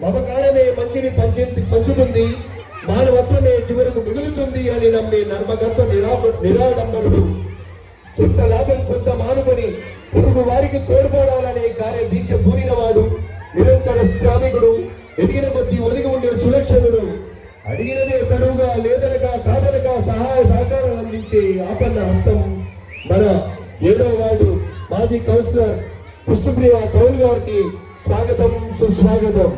మమకారమే మంచిని పంచుతుంది, మానవత్వమే చివరకు మిగులుతుంది అని నమ్మే నర్మగర్భ నిరాడంబరుడు. సొంత లాభం కొంత మానుకొని పొరుగు వారికి తోడ్పడాలనే కార్య దీక్ష పూరినవాడు, నిరంతర శ్రామికుడు, ఎదిగిన కొద్దీ ఒదిగి ఉండే సులక్షణుడు, అడిగినదే తడువుగా లేదనగా కాదనగా సహాయ సహకారాలు అందించే ఆపన్న హస్తం మన 7వ వార్డు మాజీ కౌన్సిలర్ కృష్ణప్రియ కౌల్ గారికి స్వాగతం, సుస్వాగతం.